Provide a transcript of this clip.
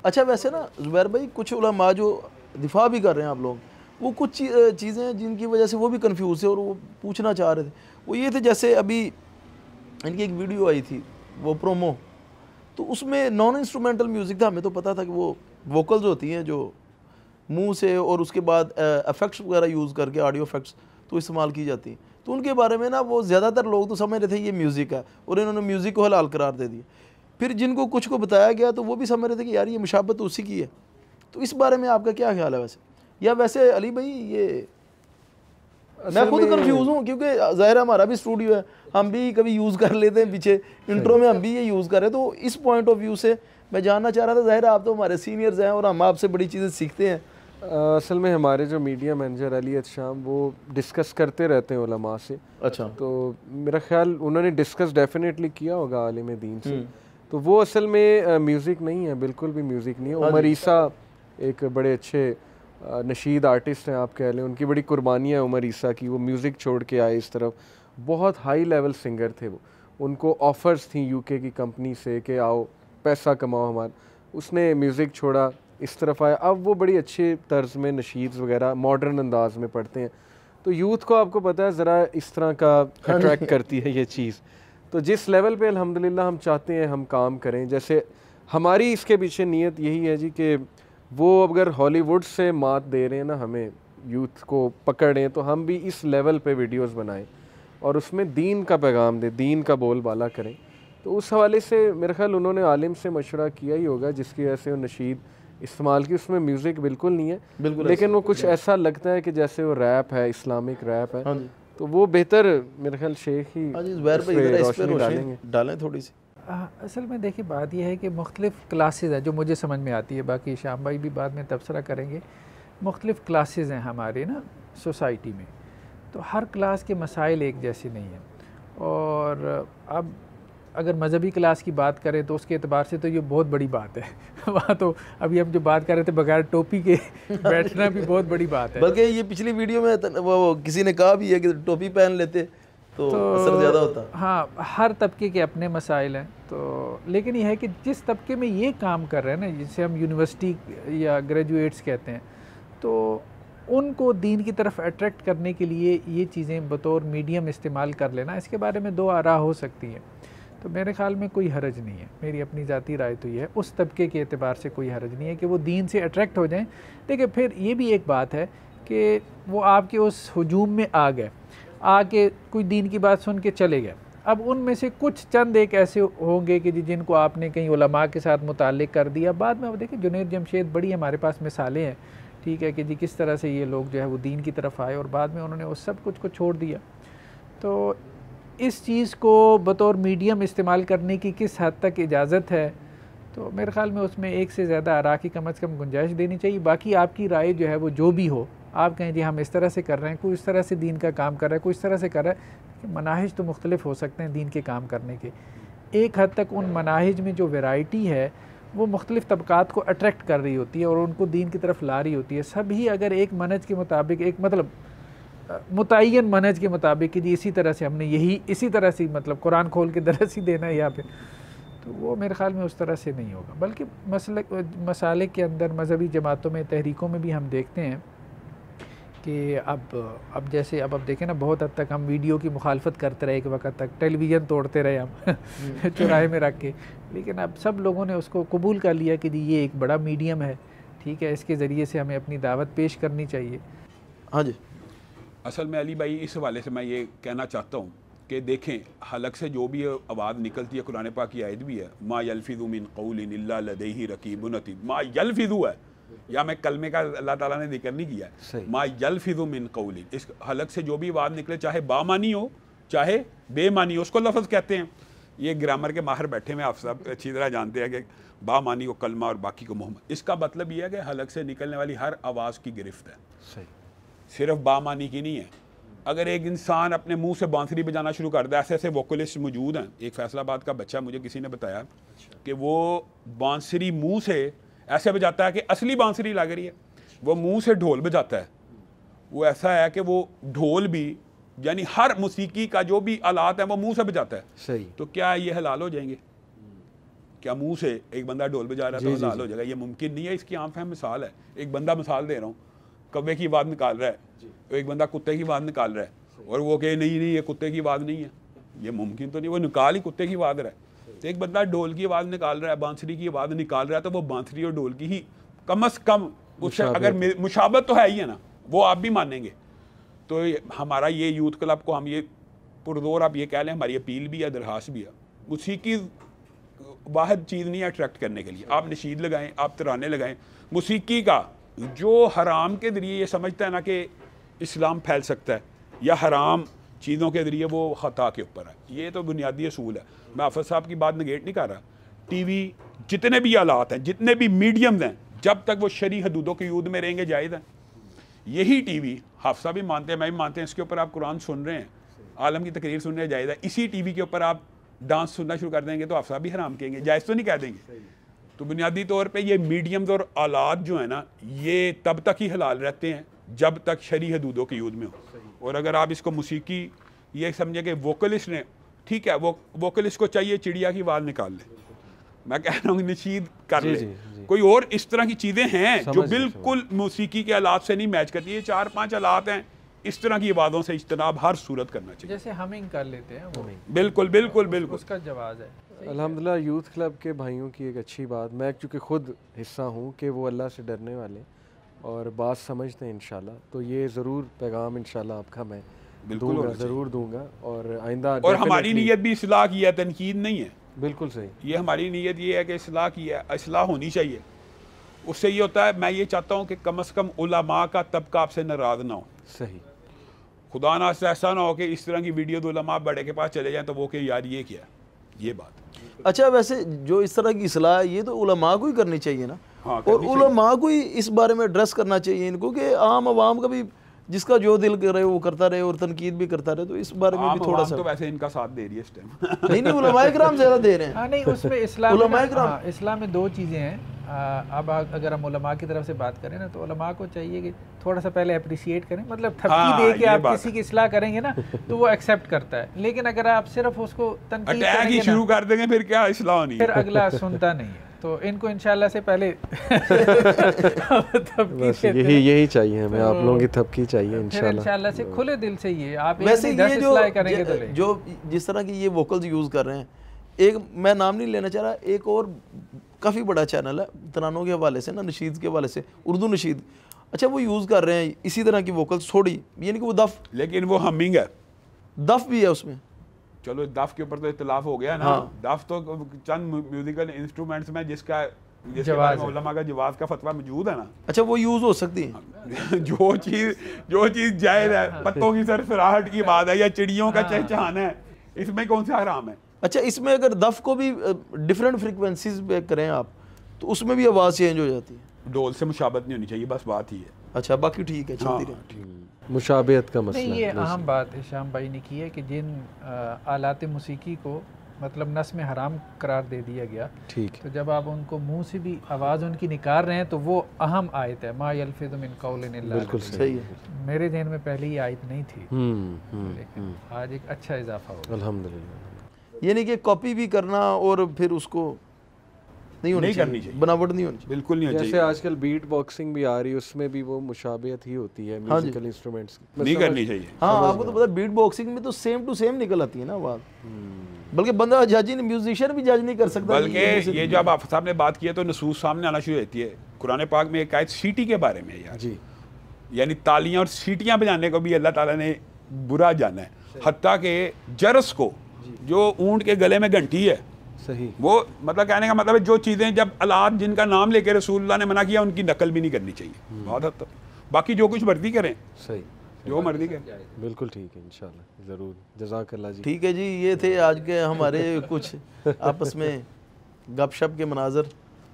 अच्छा वैसे ना ज़ुबैर भाई, कुछ उलमा जो दिफा भी कर रहे हैं आप लोग, वो कुछ चीज़ें हैं जिनकी वजह से वो भी कंफ्यूज थे और वो पूछना चाह रहे थे। वो ये थे, जैसे अभी इनकी एक वीडियो आई थी वो प्रोमो, तो उसमें नॉन इंस्ट्रूमेंटल म्यूज़िक था। हमें तो पता था कि वो वोकल्स होती हैं जो मुंह से और उसके बाद इफेक्ट्स वगैरह यूज़ करके, ऑडियो इफेक्ट्स तो इस्तेमाल की जाती हैं। तो उनके बारे में ना वो ज़्यादातर लोग तो समझ रहे थे ये म्यूज़िक है और इन्होंने म्यूज़िक को हलाल करार दे दिया। फिर जिनको कुछ को बताया गया तो वो भी समझ रहे थे कि यार ये मुशाबत उसी की है। तो इस बारे में आपका क्या ख्याल है वैसे? या वैसे अली भाई, ये मैं खुद कंफ्यूज हूँ क्योंकि ज़ाहिर हमारा भी स्टूडियो है, हम भी कभी यूज़ कर लेते हैं, पीछे इंट्रो में हम भी ये यूज़ कर रहे हैं। तो इस पॉइंट ऑफ व्यू से मैं जानना चाह रहा था, ज़ाहिर आप तो हमारे सीनियर्स हैं और हम आपसे बड़ी चीज़ें सीखते हैं। असल में हमारे जो मीडिया मैनेजर अली अतशाम वो डिस्कस करते रहते हैं उलमा से। अच्छा। तो मेरा ख्याल उन्होंने डिस्कस डेफिनेटली किया होगा आलिम दीन से। तो वो असल में म्यूज़िक नहीं है, बिल्कुल भी म्यूज़िक नहीं है। उमर ईसा एक बड़े अच्छे नशीद आर्टिस्ट हैं, आप कह लें। उनकी बड़ी कुर्बानियाँ उमर ईसा की। वो म्यूज़िक छोड़ के आए इस तरफ, बहुत हाई लेवल सिंगर थे वो। उनको ऑफ़र्स थी यूके की कंपनी से कि आओ पैसा कमाओ हमारा। उसने म्यूज़िक छोड़ा, इस तरफ आया। अब वो बड़ी अच्छे तर्ज में नशीद्स वगैरह मॉडर्न अंदाज में पढ़ते हैं। तो यूथ को आपको पता है ज़रा इस तरह का अट्रैक्ट करती है ये चीज़। तो जिस लेवल पे अल्हम्दुलिल्लाह हम चाहते हैं हम काम करें, जैसे हमारी इसके पीछे नीयत यही है जी कि वो अगर हॉलीवुड से मात दे रहे हैं ना हमें, यूथ को पकड़ें, तो हम भी इस लेवल पे वीडियोस बनाएं और उसमें दीन का पैगाम दें, दीन का बोलबाला करें। तो उस हवाले से मेरे ख्याल उन्होंने आलिम से मशवरा किया ही होगा जिसकी वजह से वो नशीद इस्तेमाल की। उसमें म्यूज़िक बिल्कुल नहीं है, लेकिन वो कुछ ऐसा लगता है कि जैसे वो रैप है, इस्लामिक रैप है। तो वो बेहतर मेरे ख्याल शेख ही रोशनी डालें थोड़ी सी। असल में देखिए बात यह है कि मुख्तलिफ़ क्लासेस हैं जो मुझे समझ में आती है, बाकी शाम भाई भी बाद में तबसरा करेंगे। मुख्तलिफ़ क्लासेस हैं हमारे ना सोसाइटी में, तो हर क्लास के मसाइल एक जैसे नहीं हैं। और अब अगर मजहबी क्लास की बात करें तो उसके एतबार से तो ये बहुत बड़ी बात है वहाँ तो अभी हम जो बात कर रहे थे बगैर टोपी के बैठना भी बहुत बड़ी बात है। बल्कि ये पिछली वीडियो में वो किसी ने कहा भी है कि टोपी पहन लेते तो असर ज़्यादा होता। हाँ, हर तबके के अपने मसाइल हैं। तो लेकिन यह है कि जिस तबके में ये काम कर रहे हैं ना, जिसे हम यूनिवर्सिटी या ग्रेजुएट्स कहते हैं, तो उनको दीन की तरफ अट्रैक्ट करने के लिए ये चीज़ें बतौर मीडियम इस्तेमाल कर लेना, इसके बारे में दो आरा हो सकती हैं। तो मेरे ख़्याल में कोई हरज नहीं है, मेरी अपनी ज़ाती राय तो ये है, उस तबके के एतबार से कोई हरज नहीं है कि वो दीन से अट्रैक्ट हो जाएं। लेकिन फिर ये भी एक बात है कि वो आपके उस हुजूम में आ गए, आके कोई दीन की बात सुन के चले गए। अब उनमें से कुछ चंद एक ऐसे होंगे कि जिनको आपने कहीं उलमा के साथ मुताल्लिक़ कर दिया। बाद में वो देखिए जुनैद जमशेद, बड़ी हमारे पास मिसालें हैं, ठीक है, कि जी किस तरह से ये लोग जो है वो दीन की तरफ आए और बाद में उन्होंने उस सब कुछ को छोड़ दिया। तो इस चीज़ को बतौर मीडियम इस्तेमाल करने की किस हद तक इजाज़त है, तो मेरे ख़्याल में उसमें एक से ज़्यादा आरा की कम से कम गुंजाइश देनी चाहिए। बाकी आपकी राय जो है वो जो भी हो, आप कहें जी हम इस तरह से कर रहे हैं, कोई इस तरह से दीन का काम कर रहा है, कोई इस तरह से कर रहा है, कि मनाहिज तो मुख्तलिफ हो सकते हैं दीन के काम करने के। एक हद तक उन मनाहिज में जो वैरायटी है वो मुख्तलिफ तबकात को अट्रैक्ट कर रही होती है और उनको दीन की तरफ ला रही होती है। सभी अगर एक मनहज के मुताबिक, एक मतलब मुतय्यन मनहज के मुताबिक कि जी इसी तरह से हमने यही इसी तरह से मतलब कुरान खोल के दरस ही देना है यहाँ पे, तो वो मेरे ख़्याल में उस तरह से नहीं होगा। बल्कि मसाले के अंदर मजहबी जमातों में, तहरीकों में भी हम देखते हैं कि अब जैसे अब देखें ना, बहुत हद तक हम वीडियो की मुखालफत करते रहे, एक वक्त तक टेलीविज़न तोड़ते रहे हम चौराहे में रख के, लेकिन अब सब लोगों ने उसको कबूल कर लिया कि जी ये एक बड़ा मीडियम है, ठीक है, इसके ज़रिए से हमें अपनी दावत पेश करनी चाहिए। हाँ जी। असल में अली भाई इस हवाले से मैं ये कहना चाहता हूँ कि देखें, हलक से जो भी आवाज़ निकलती है, कुरान पाक की आयत भी है, मा यल्फिज़ु मिन क़ौलिन इल्ला लदैहि रक़ीबुन अतीद। मा यल्फिज़ु है, या मैं कलमे का अल्लाह ताला ने जिक्र नहीं किया है, मा यल्फिज़ु मिन क़ौलिन। इस हलक से जो भी आवाज़ निकले, चाहे बामानी हो चाहे बेमानी हो, उसको लफ्ज़ कहते हैं। ये ग्रामर के माहिर बैठे में, आप सब अच्छी तरह जानते हैं कि बामानी को कलमा और बाकी को मोहम्मद। इसका मतलब ये है कि हलक से निकलने वाली हर आवाज़ की गिरफ्त है, सही, सिर्फ बामानी की नहीं है। अगर एक इंसान अपने मुंह से बांसुरी बजाना शुरू कर दे, ऐसे ऐसे वोकलिस्ट मौजूद हैं। एक फैसलाबाद का बच्चा, मुझे किसी ने बताया कि वो बांसुरी मुंह से ऐसे बजाता है कि असली बांसुरी लग रही है। वो मुंह से ढोल बजाता है, वो ऐसा है कि वो ढोल भी, यानी हर मौसीकी का जो भी आलात है वो मुंह से बजाता है। सही। तो क्या ये हलाल हो जाएंगे? क्या मुंह से एक बंदा ढोल बजा रहा है तो हलाल हो जाएगा? ये मुमकिन नहीं है। इसकी आम फहम मिसाल है, एक बंदा मिसाल दे रहा हूँ, कौवे की आवाज़ निकाल रहा है, तो एक बंदा कुत्ते की आवाज़ निकाल रहा है और वो कहे नहीं नहीं ये कुत्ते की आवाज़ नहीं है, ये मुमकिन तो नहीं, वो निकाल ही कुत्ते की आवाज़ रहा है। तो एक बंदा ढोल की आवाज़ निकाल रहा है, बांसुरी की आवाज़ निकाल रहा है, तो वो बांसुरी और ढोल की ही कम अज़ कम उससे अगर मुशाबत तो है ही है ना, वो आप भी मानेंगे। तो हमारा ये यूथ क्लब को हम ये पुरजोर आप ये कह लें, हमारी अपील भी है, दरखास्त भी है, मौसीकी वाहिद चीज़ नहीं है अट्रैक्ट करने के लिए। आप नशीद लगाएं, आप तराने लगाएं, मौसीकी का जो हराम के ज़रिए ये समझता है ना कि इस्लाम फैल सकता है या हराम चीज़ों के ज़रिए वो ख़ता के ऊपर है, ये तो बुनियादी असूल है। मैं हाफ़िज़ साहब की बात निगेट नहीं कर रहा। टीवी जितने भी आलात हैं, जितने भी मीडियम्स हैं, जब तक वो शरी हदूदों की यूद में रहेंगे जायज़ है। यही टीवी हाफ़िज़ साहब भी मानते हैं, मैं भी मानते हैं, इसके ऊपर आप कुरान सुन रहे हैं, आलम की तकरीर सुन रहे हैं, जायज़ है। इसी टीवी के ऊपर आप डांस सुनना शुरू कर देंगे तो हाफ़िज़ साहब भी हराम कहेंगे, जायज़ तो नहीं कह देंगे। तो बुनियादी तौर पे ये मीडियम्स और आलात जो है ना, ये तब तक ही हलाल रहते हैं जब तक शरी हदूदों की यूद में हो। और अगर आप इसको मौसीकी ये समझे कि वोकलिस्ट ने, ठीक है, वो वोकलिस्ट को चाहिए चिड़िया की आवाज़ निकाल ले, मैं कह रहा हूँ नशीद कर ले, कोई और इस तरह की चीज़ें हैं जो बिल्कुल मौसीकी के आलात से नहीं मैच करती। ये 4-5 आलात हैं, इस तरह की आवाज़ों से इज्तनाब हर सूरत करना चाहिए। जैसे हमिंग कर लेते हैं वो, बिल्कुल बिल्कुल बिल्कुल उसका जवाब है। अल्हम्दुलिल्लाह यूथ क्लब के भाइयों की एक अच्छी बात, मैं चूँकि ख़ुद हिस्सा हूँ, कि वो अल्लाह से डरने वाले और बात समझते हैं इंशाल्लाह। तो ये ज़रूर पैगाम इंशाल्लाह आपका मैं दूंगा, ज़रूर दूंगा। और आइंदा और हमारी नीयत भी इस्लाह की है, तनकीद नहीं है। बिल्कुल सही, ये हमारी नीयत ये है कि इस्लाह की है, इस्लाह होनी चाहिए। उससे ये होता है, मैं ये चाहता हूँ कि कम से कम उलमा का तबका आपसे नाराज़ ना हो। सही, खुदा ना ऐसा ना हो कि इस तरह की वीडियो तो उलमा बड़े के पास चले जाएं तो वो कि यार ये क्या है, ये बात। अच्छा, वैसे जो इस तरह की इस्लाह है ये तो उलमा को ही करनी चाहिए ना। हाँ, और उलमा को ही इस बारे में एड्रेस करना चाहिए इनको, कि आम आवाम का भी जिसका जो दिल कर रहे वो करता रहे और तनकीद भी करता रहे। तो इस बारे में भी थोड़ा सा, तो वैसे इनका साथ दे रही है इस टाइम। नहीं उलमाए किराम ज़्यादा दे रहे हैं। हाँ नहीं, उसमें इस्लाम में 2 चीज़ें हैं। अब अगर हम उलमा की तरफ से बात करें ना, तो उलमा को चाहिए कि थोड़ा सा पहले अप्रिशिएट करें, मतलब थपकी दे के आप किसी की इस्लाह करेंगे ना तो वो एक्सेप्ट करता है। लेकिन अगर आप सिर्फ उसको तनकीद करेंगे शुरू कर देंगे, फिर क्या इस्लाह नहीं, फिर अगला सुनता नहीं है। तो इनको इंशाल्लाह से पहले बस यही चाहिए हमें, आप लोगों की थपकी चाहिए इंशाल्लाह से खुले दिल से। ये आप वैसे ये करेंगे जो जिस तरह की ये वोकल्स यूज़ कर रहे हैं, एक मैं नाम नहीं लेना चाह रहा, एक और काफ़ी बड़ा चैनल है तरानों के हवाले से ना, नशीद के हवाले से, उर्दू नशीद, अच्छा वो यूज़ कर रहे हैं इसी तरह की वोकल्स थोड़ी, यानी कि वो दफ, लेकिन वो हमिंग है, दफ भी है उसमें। चलो दफ के ऊपर तो इख्तिलाफ हो गया ना। हाँ। दफ तो चंद म्यूजिकल इंस्ट्रूमेंट्स में जिसके बारे में उलमा का जवाज का फतवा मौजूद है ना। अच्छा, वो यूज़ हो सकती है। जो चीज़ जायज़ है, पत्तों की सरसराहट की बात है या चिड़ियों का चहचहाना है, इसमें कौन सा हराम है? अच्छा, इसमें अगर दफ को भी डिफरेंट फ्रीक्वेंसीज पे करें आप, तो उसमें भी आवाज़ चेंज हो जाती है। ढोल से मुशाबत नहीं होनी चाहिए, बस बात ही है। अच्छा, बाकी ठीक है, चलती रहे। मुशाबहत का मसला नहीं, ये अहम बात हिशाम भाई ने की है कि जिन आलात मौसीकी को मतलब नस में हराम करार दे दिया गया, ठीक, तो जब आप उनको मुंह से भी आवाज़ उनकी निकाल रहे हैं तो वो अहम आयत है, मा यल्फिज़ु मिन क़ौलिन इल्ला। बिल्कुल सही है। मेरे ध्यान में पहले ये आयत नहीं थी, लेकिन आज एक अच्छा इजाफा हो गया अल्हम्दुलिल्लाह। यानी कि कॉपी भी करना और फिर उसको नहीं करनी चाहिए, बनावट नहीं होनी चाहिए, बिल्कुल नहीं होनी चाहिए। जैसे आजकल बीट बॉक्सिंग भी आ रही है, उसमें भी वो मुशाबहत ही होती है म्यूजिकल इंस्ट्रूमेंट्स की, नहीं करनी चाहिए। हाँ, आपको तो पता है बीट बॉक्सिंग में तो सेम टू सेम निकल आती है ना आवाज़, बल्कि बंदा जज नहीं, म्यूजिशियन भी जज नहीं कर सकता। बल्कि ये जब आप साहब ने बात की है तो नसूस सामने आना शुरू होती है। कुरान पाक में एक आयत सीटी के बारे में यार जी, यानी तालियां और सीटियां बजाने को भी अल्लाह ताला ने बुरा जाना है। हत्ता के जरस को, जो ऊंट के गले में घंटी है, सही, वो मतलब कहने का मतलब है जो चीज़ें जब अलाद जिनका नाम लेके रसूलुल्लाह ने मना किया उनकी नकल भी नहीं करनी चाहिए बहुत हद तक। बाकी जो कुछ मर्जी करें, सही, जो मर्जी करें, बिल्कुल ठीक है, इंशाल्लाह ज़रूर। जज़ाकल्लाह जी। ठीक है जी, ये थे आज के हमारे कुछ आपस में गपशप के मनाजर।